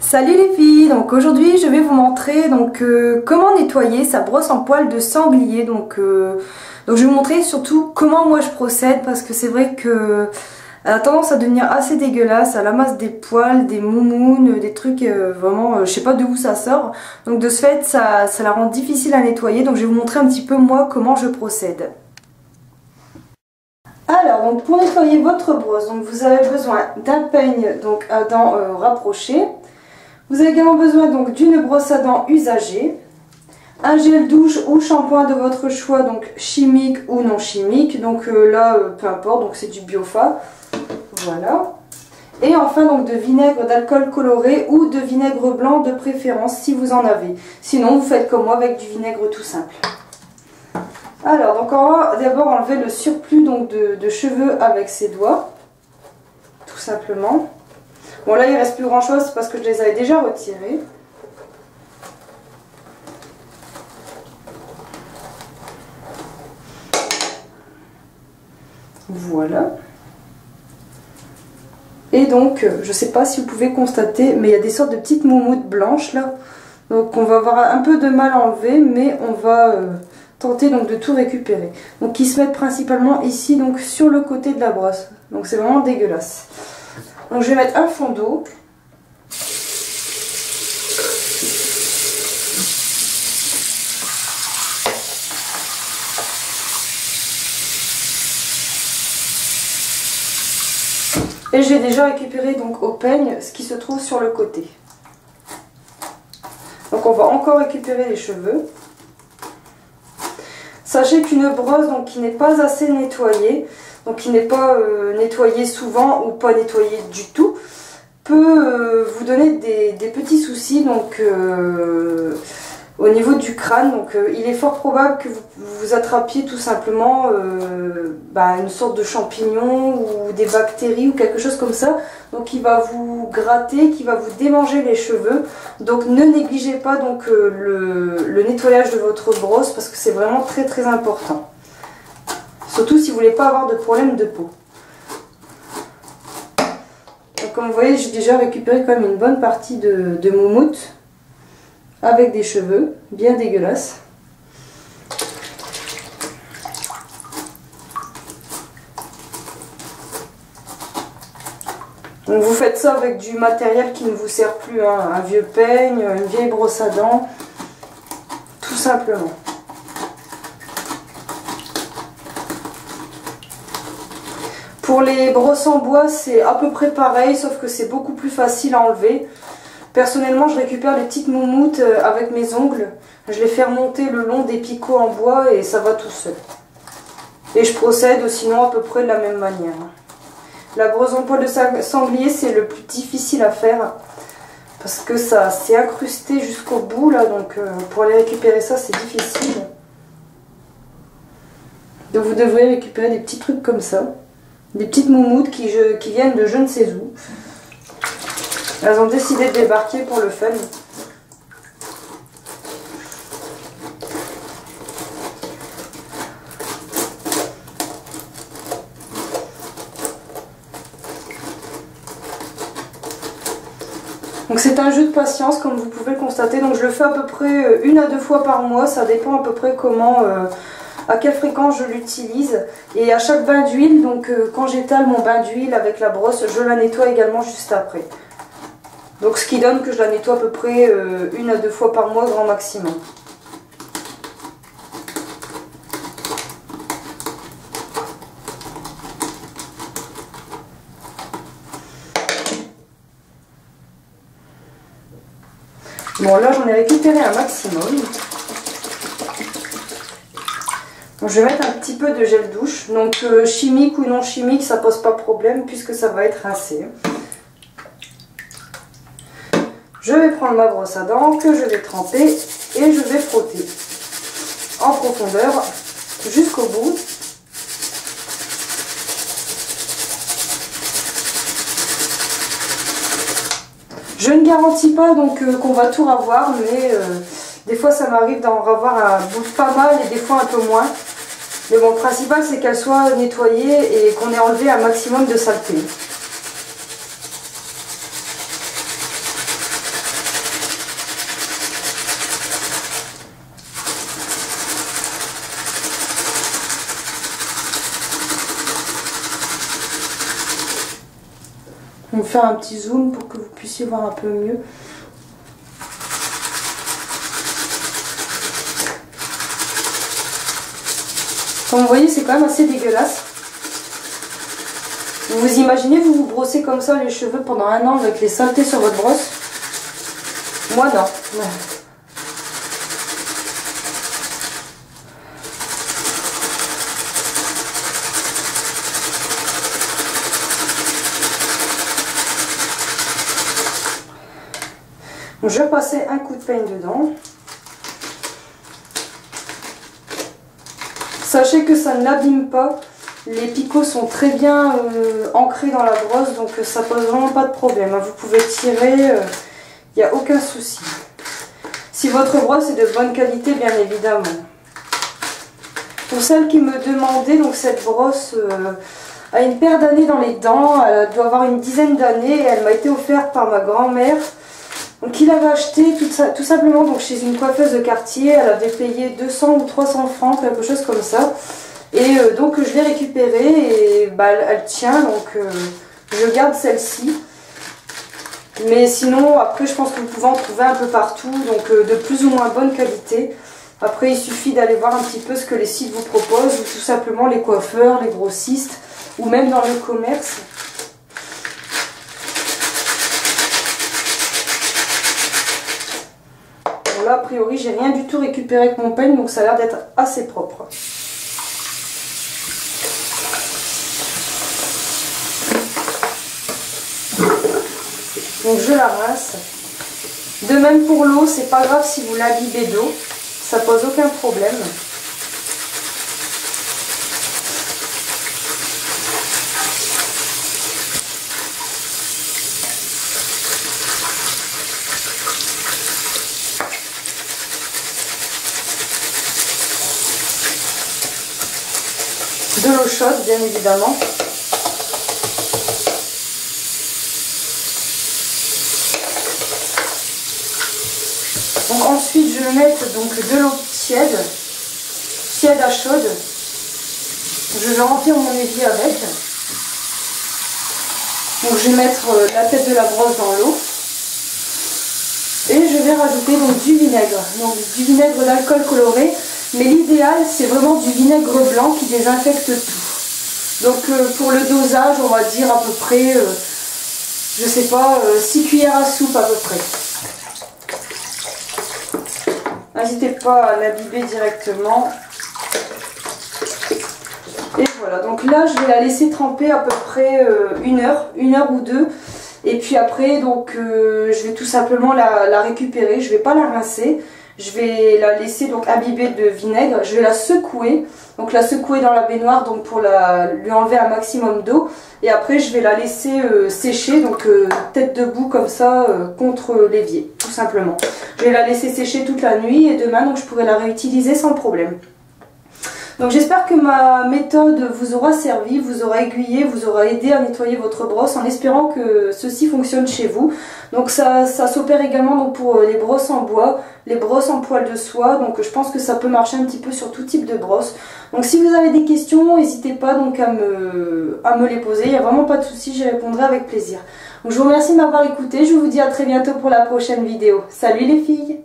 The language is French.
Salut les filles, donc aujourd'hui je vais vous montrer comment nettoyer sa brosse en poils de sanglier. Donc je vais vous montrer surtout comment moi je procède, parce que c'est vrai que elle a tendance à devenir assez dégueulasse. Elle amasse des poils, des moumounes, des trucs vraiment je sais pas d'où ça sort. Donc de ce fait ça la rend difficile à nettoyer. Donc je vais vous montrer un petit peu moi comment je procède. Alors donc pour nettoyer votre brosse, donc vous avez besoin d'un peigne à dents rapprochées. Vous avez également besoin d'une brosse à dents usagée, un gel douche ou shampoing de votre choix, donc chimique ou non chimique, peu importe, donc c'est du Biofa, voilà. Et enfin de vinaigre d'alcool coloré ou de vinaigre blanc de préférence si vous en avez. Sinon vous faites comme moi avec du vinaigre tout simple. Alors on va d'abord enlever le surplus de cheveux avec ses doigts, tout simplement. Bon là il ne reste plus grand chose parce que je les avais déjà retirés. Voilà. Et donc je ne sais pas si vous pouvez constater, mais il y a des sortes de petites moumoutes blanches là. Donc on va avoir un peu de mal à enlever, mais on va tenter de tout récupérer. Donc qui se mettent principalement ici, sur le côté de la brosse. Donc c'est vraiment dégueulasse. Donc je vais mettre un fond d'eau. Et j'ai déjà récupéré au peigne ce qui se trouve sur le côté. Donc on va encore récupérer les cheveux. Sachez qu'une brosse qui n'est pas assez nettoyée, qui n'est pas nettoyée souvent ou pas nettoyée du tout, peut vous donner des petits soucis au niveau du crâne. Il est fort probable que vous attrapiez tout simplement une sorte de champignon ou des bactéries ou quelque chose comme ça, qui va vous gratter, qui va vous démanger les cheveux. Donc ne négligez pas le nettoyage de votre brosse, parce que c'est vraiment très très important, surtout si vous voulez pas avoir de problème de peau. Donc, comme vous voyez, j'ai déjà récupéré quand même une bonne partie de moumoute avec des cheveux bien dégueulasses. Donc vous faites ça avec du matériel qui ne vous sert plus, hein, un vieux peigne, une vieille brosse à dents, tout simplement. Pour les brosses en bois, c'est à peu près pareil, sauf que c'est beaucoup plus facile à enlever. Personnellement, je récupère les petites moumoutes avec mes ongles. Je les fais remonter le long des picots en bois et ça va tout seul. Et je procède sinon à peu près de la même manière. La brosse en poils de sanglier, c'est le plus difficile à faire, parce que ça s'est incrusté jusqu'au bout là, pour aller récupérer ça, c'est difficile. Donc vous devrez récupérer des petits trucs comme ça, des petites moumoutes qui viennent de je ne sais où. Elles ont décidé de débarquer pour le fun. Donc c'est un jeu de patience, comme vous pouvez le constater. Donc je le fais à peu près 1 à 2 fois par mois. Ça dépend à peu près à quelle fréquence je l'utilise. Et à chaque bain d'huile, quand j'étale mon bain d'huile avec la brosse, je la nettoie également juste après. Donc ce qui donne que je la nettoie à peu près 1 à 2 fois par mois grand maximum. Bon là j'en ai récupéré un maximum. Donc, je vais mettre un petit peu de gel douche. Donc chimique ou non chimique, ça pose pas de problème puisque ça va être rincé. Je vais prendre ma brosse à dents que je vais tremper et je vais frotter en profondeur jusqu'au bout. Je ne garantis pas qu'on va tout revoir, mais des fois ça m'arrive d'en revoir pas mal et des fois un peu moins. Mais bon, le principal c'est qu'elle soit nettoyée et qu'on ait enlevé un maximum de saleté. On va faire un petit zoom pour que vous puissiez voir un peu mieux. Comme vous voyez, c'est quand même assez dégueulasse. Vous imaginez, vous vous brossez comme ça les cheveux pendant un an avec les saletés sur votre brosse? Moi non. Donc, je vais passer un coup de peigne dedans. Sachez que ça ne l'abîme pas. Les picots sont très bien ancrés dans la brosse, donc ça pose vraiment pas de problème. Vous pouvez tirer, il n'y a aucun souci. Si votre brosse est de bonne qualité, bien évidemment. Pour celles qui me demandaient, donc cette brosse a une paire d'années dans les dents. Elle doit avoir une dizaine d'années et elle m'a été offerte par ma grand-mère. Donc il avait acheté tout simplement donc, chez une coiffeuse de quartier. Elle avait payé 200 ou 300 francs, quelque chose comme ça. Et donc je l'ai récupérée et bah, elle tient, donc je garde celle-ci. Mais sinon après je pense que vous pouvez en trouver un peu partout, donc de plus ou moins bonne qualité. Après il suffit d'aller voir un petit peu ce que les sites vous proposent, ou tout simplement les coiffeurs, les grossistes, ou même dans le commerce. Bon là a priori j'ai rien du tout récupéré avec mon peigne, donc ça a l'air d'être assez propre. Donc je la rince. De même pour l'eau, c'est pas grave si vous l'imbibez d'eau, ça pose aucun problème. De l'eau chaude, bien évidemment. Donc ensuite je vais mettre donc de l'eau tiède à chaude. Je vais remplir mon évier avec. Donc je vais mettre la tête de la brosse dans l'eau. Et je vais rajouter donc du vinaigre. Donc du vinaigre d'alcool coloré. Mais l'idéal c'est vraiment du vinaigre blanc qui désinfecte tout. Donc pour le dosage on va dire à peu près, je sais pas, 6 cuillères à soupe à peu près. N'hésitez pas à l'imbiber directement. Et voilà, donc là je vais la laisser tremper à peu près une heure ou deux. Et puis après, donc je vais tout simplement la récupérer. Je ne vais pas la rincer. Je vais la laisser donc imbiber de vinaigre. Je vais la secouer. Donc la secouer dans la baignoire donc pour lui enlever un maximum d'eau. Et après je vais la laisser sécher, donc tête debout comme ça contre l'évier, tout simplement. Je vais la laisser sécher toute la nuit et demain donc je pourrai la réutiliser sans problème. Donc j'espère que ma méthode vous aura servi, vous aura aiguillé, vous aura aidé à nettoyer votre brosse en espérant que ceci fonctionne chez vous. Donc ça s'opère également donc pour les brosses en bois, les brosses en poil de soie, donc je pense que ça peut marcher un petit peu sur tout type de brosse. Donc si vous avez des questions, n'hésitez pas donc à me les poser, il n'y a vraiment pas de souci, j'y répondrai avec plaisir. Donc je vous remercie de m'avoir écouté, je vous dis à très bientôt pour la prochaine vidéo. Salut les filles!